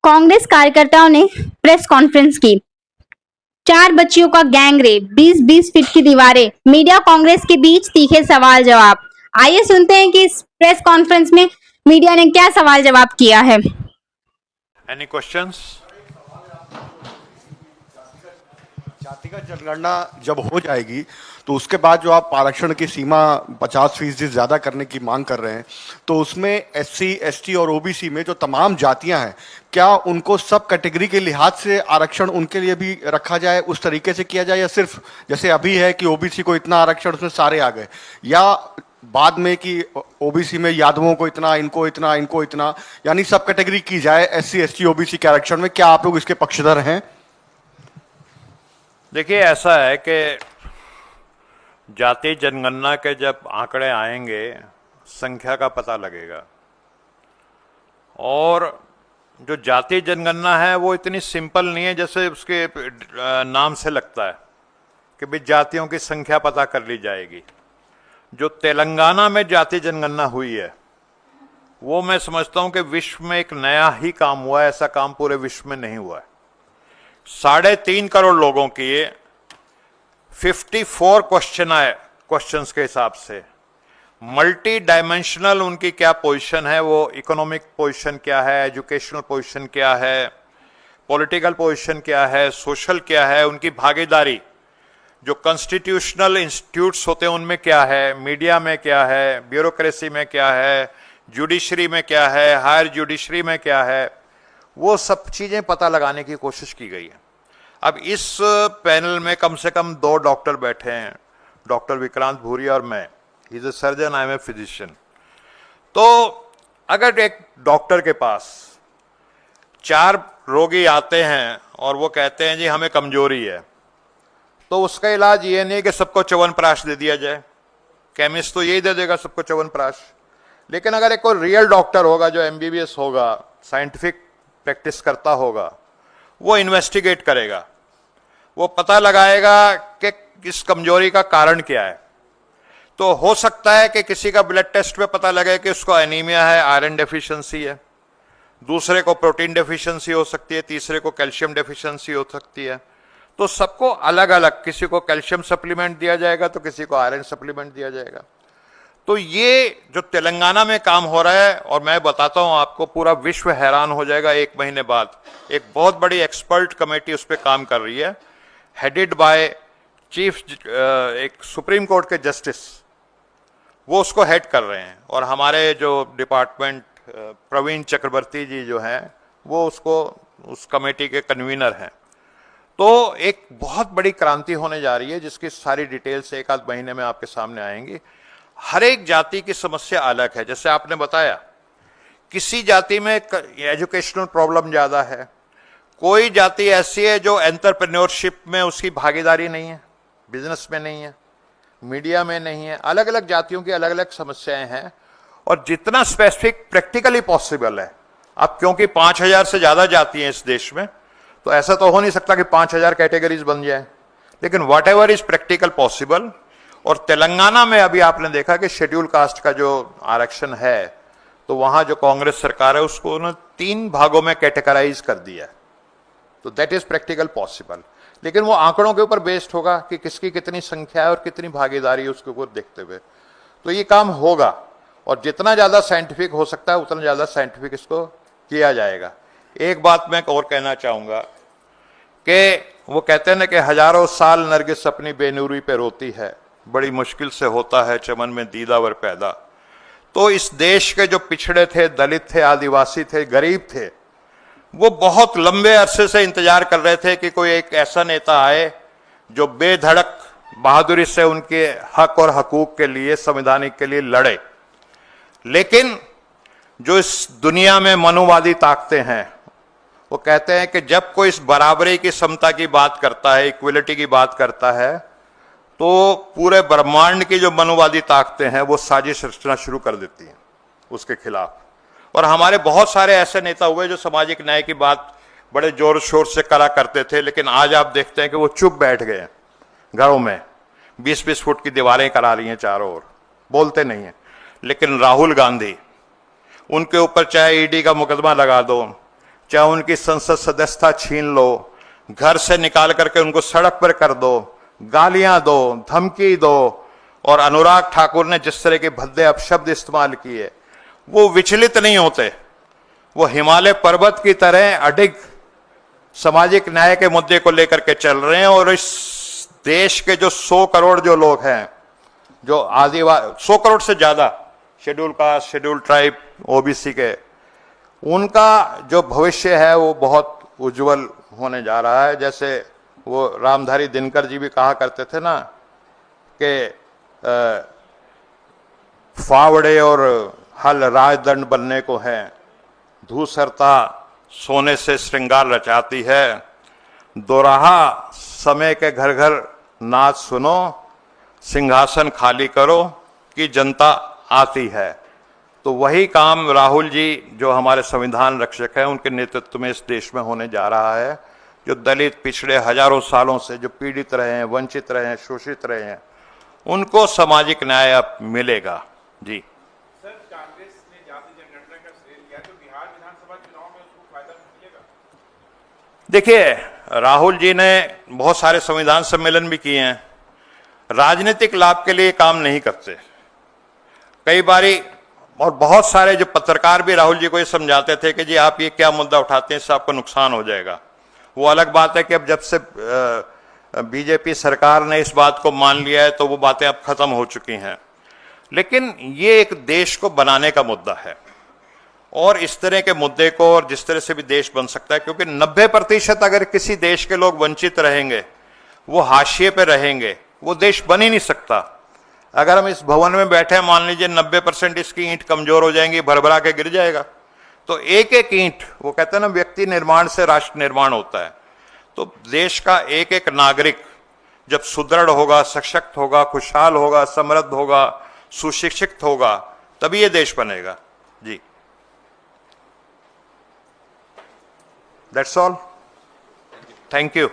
कांग्रेस कार्यकर्ताओं ने press conference की। 4 बच्चियों का गैंग रेप, 20-20 फीट की दीवारें, मीडिया कांग्रेस के बीच तीखे सवाल जवाब। आइए सुनते हैं कि इस प्रेस कॉन्फ्रेंस में मीडिया ने क्या सवाल जवाब किया है। Any questions? जातिगत जनगणना जब हो जाएगी तो उसके बाद जो आप आरक्षण की सीमा 50% ज्यादा करने की मांग कर रहे हैं, तो उसमें एससी, एसटी और ओबीसी में जो तमाम जातियां हैं, क्या उनको सब कैटेगरी के लिहाज से आरक्षण उनके लिए भी रखा जाए, उस तरीके से किया जाए, या सिर्फ जैसे अभी है कि ओबीसी को इतना आरक्षण उसमें सारे आ गए, या बाद में कि ओबीसी में यादवों को इतना, इनको इतना, इनको इतना, यानी सब कैटेगरी की जाए एससी, एसटी, ओबीसी के आरक्षण में? क्या आप लोग इसके पक्षधर हैं? देखिए, ऐसा है कि जाति जनगणना के जब आंकड़े आएंगे, संख्या का पता लगेगा। और जो जाति जनगणना है वो इतनी सिंपल नहीं है जैसे उसके नाम से लगता है कि भाई जातियों की संख्या पता कर ली जाएगी। जो तेलंगाना में जाति जनगणना हुई है वो मैं समझता हूं कि विश्व में एक नया ही काम हुआ है। ऐसा काम पूरे विश्व में नहीं हुआ है। 3.5 करोड़ लोगों की 54 क्वेश्चंस के हिसाब से मल्टी डायमेंशनल उनकी क्या पोजीशन है, वो इकोनॉमिक पोजीशन क्या है, एजुकेशनल पोजीशन क्या है, पॉलिटिकल पोजीशन क्या है, सोशल क्या है, उनकी भागीदारी जो कॉन्स्टिट्यूशनल इंस्टीट्यूट्स होते हैं उनमें क्या है, मीडिया में क्या है, ब्यूरोक्रेसी में क्या है, जुडिशरी में क्या है, हायर जुडिशरी में क्या है, वो सब चीजें पता लगाने की कोशिश की गई है। अब इस पैनल में कम से कम 2 डॉक्टर बैठे हैं, डॉक्टर विक्रांत भूरिया और मैं। He is a surgeon, I am a physician. तो अगर एक डॉक्टर के पास 4 रोगी आते हैं और वो कहते हैं जी हमें कमजोरी है, तो उसका इलाज ये नहीं कि सबको च्यवनप्राश दे दिया जाए। केमिस्ट तो यही दे देगा सबको च्यवनप्राश। लेकिन अगर एक कोई रियल डॉक्टर होगा जो एमबीबीएस होगा, साइंटिफिक प्रैक्टिस करता होगा, वो इन्वेस्टिगेट करेगा, वो पता लगाएगा कि इस कमजोरी का कारण क्या है। तो हो सकता है कि किसी का ब्लड टेस्ट में पता लगे कि उसको एनीमिया है, आयरन डेफिशिएंसी है, दूसरे को प्रोटीन डेफिशिएंसी हो सकती है, तीसरे को कैल्शियम डेफिशिएंसी हो सकती है। तो सबको अलग अलग, किसी को कैल्शियम सप्लीमेंट दिया जाएगा तो किसी को आयरन सप्लीमेंट दिया जाएगा। तो ये जो तेलंगाना में काम हो रहा है, और मैं बताता हूं आपको, पूरा विश्व हैरान हो जाएगा। 1 महीने बाद एक बहुत बड़ी एक्सपर्ट कमेटी उस पर काम कर रही है, हेडेड बाय चीफ, एक सुप्रीम कोर्ट के जस्टिस, वो उसको हेड कर रहे हैं। और हमारे जो डिपार्टमेंट प्रवीण चक्रवर्ती जी जो हैं, वो उस कमेटी के कन्वीनर हैं। तो एक बहुत बड़ी क्रांति होने जा रही है जिसकी सारी डिटेल्स 1 आध महीने में आपके सामने आएंगी। हर एक जाति की समस्या अलग है। जैसे आपने बताया, किसी जाति में एजुकेशनल प्रॉब्लम ज्यादा है, कोई जाति ऐसी है जो एंटरप्रेन्योरशिप में उसकी भागीदारी नहीं है, बिजनेस में नहीं है, मीडिया में नहीं है। अलग अलग जातियों की अलग अलग समस्याएं हैं। और जितना स्पेसिफिक प्रैक्टिकली पॉसिबल है, अब क्योंकि 5000 से ज्यादा जाति हैं इस देश में, तो ऐसा तो हो नहीं सकता कि 5000 कैटेगरीज बन जाए, लेकिन what ever is practical possible. और तेलंगाना में अभी आपने देखा कि शेड्यूल कास्ट का जो आरक्षण है, तो वहां जो कांग्रेस सरकार है उसको उन्होंने 3 भागों में कैटेगराइज कर दिया है। तो दैट इज प्रैक्टिकल पॉसिबल। लेकिन वो आंकड़ों के ऊपर बेस्ड होगा कि किसकी कितनी संख्या है और कितनी भागीदारी है, उसके ऊपर देखते हुए तो ये काम होगा। और जितना ज्यादा साइंटिफिक हो सकता है उतना ज्यादा साइंटिफिक इसको किया जाएगा। एक बात मैं और कहना चाहूंगा कि वो कहते हैं ना कि हजारों साल नरगिस अपनी बेनूरी पे रोती है, बड़ी मुश्किल से होता है चमन में दीदावर पैदा। तो इस देश के जो पिछड़े थे, दलित थे, आदिवासी थे, गरीब थे, वो बहुत लंबे अरसे से इंतजार कर रहे थे कि कोई एक ऐसा नेता आए जो बेधड़क बहादुरी से उनके हक और हकूक के लिए, संवैधानिक के लिए लड़े। लेकिन जो इस दुनिया में मनुवादी ताकतें हैं, वो कहते हैं कि जब कोई इस बराबरी की, समता की बात करता है, इक्वलिटी की बात करता है, तो पूरे ब्रह्मांड की जो मनुवादी ताकतें हैं वो साजिश रचना शुरू कर देती हैं उसके खिलाफ। और हमारे बहुत सारे ऐसे नेता हुए जो सामाजिक न्याय की बात बड़े जोर शोर से करा करते थे, लेकिन आज आप देखते हैं कि वो चुप बैठ गए हैं घरों में, 20-20 फुट की दीवारें करा रही हैं चारों ओर, बोलते नहीं हैं। लेकिन राहुल गांधी, उनके ऊपर चाहे ईडी का मुकदमा लगा दो, चाहे उनकी संसद सदस्यता छीन लो, घर से निकाल करके उनको सड़क पर कर दो, गालियां दो, धमकी दो, और अनुराग ठाकुर ने जिस तरह के भद्दे अपशब्द इस्तेमाल किए, वो विचलित नहीं होते। वो हिमालय पर्वत की तरह अडिग सामाजिक न्याय के मुद्दे को लेकर के चल रहे हैं। और इस देश के जो 100 करोड़ जो लोग हैं, जो आदिवासी 100 करोड़ से ज्यादा schedule caste, schedule tribe, OBC के, उनका जो भविष्य है वो बहुत उज्जवल होने जा रहा है। जैसे वो रामधारी दिनकर जी भी कहा करते थे ना कि फावड़े और हल राजदंड बनने को है, धूसरता सोने से श्रृंगार रचाती है, दोराहा समय के घर घर नाच सुनो, सिंहासन खाली करो कि जनता आती है। तो वही काम राहुल जी जो हमारे संविधान रक्षक हैं उनके नेतृत्व में इस देश में होने जा रहा है। जो दलित पिछड़े हजारों सालों से जो पीड़ित रहे हैं, वंचित रहे हैं, शोषित रहे हैं, उनको सामाजिक न्याय अब मिलेगा। जी सर, कांग्रेस ने जाति जनगणना का श्रेय लिया तो बिहार विधानसभा चुनाव में उसको फायदा मिलेगा? देखिए, राहुल जी ने बहुत सारे संविधान सम्मेलन भी किए हैं, राजनीतिक लाभ के लिए काम नहीं करते कई बारी। और बहुत सारे जो पत्रकार भी राहुल जी को ये समझाते थे कि जी आप ये क्या मुद्दा उठाते हैं, इससे आपको नुकसान हो जाएगा। वो अलग बात है कि अब जब से बीजेपी सरकार ने इस बात को मान लिया है तो वो बातें अब खत्म हो चुकी हैं। लेकिन ये एक देश को बनाने का मुद्दा है, और इस तरह के मुद्दे को, और जिस तरह से भी देश बन सकता है, क्योंकि 90% अगर किसी देश के लोग वंचित रहेंगे, वो हाशिए पे रहेंगे, वो देश बन ही नहीं सकता। अगर हम इस भवन में बैठे हैं, मान लीजिए 90% इसकी ईंट कमजोर हो जाएंगी, भरभरा के गिर जाएगा। तो एक एक ईंट, वो कहते हैं ना, व्यक्ति निर्माण से राष्ट्र निर्माण होता है। तो देश का एक एक नागरिक जब सुदृढ़ होगा, सशक्त होगा, खुशहाल होगा, समृद्ध होगा, सुशिक्षित होगा, तभी ये देश बनेगा। जी, दैट्स ऑल, थैंक यू।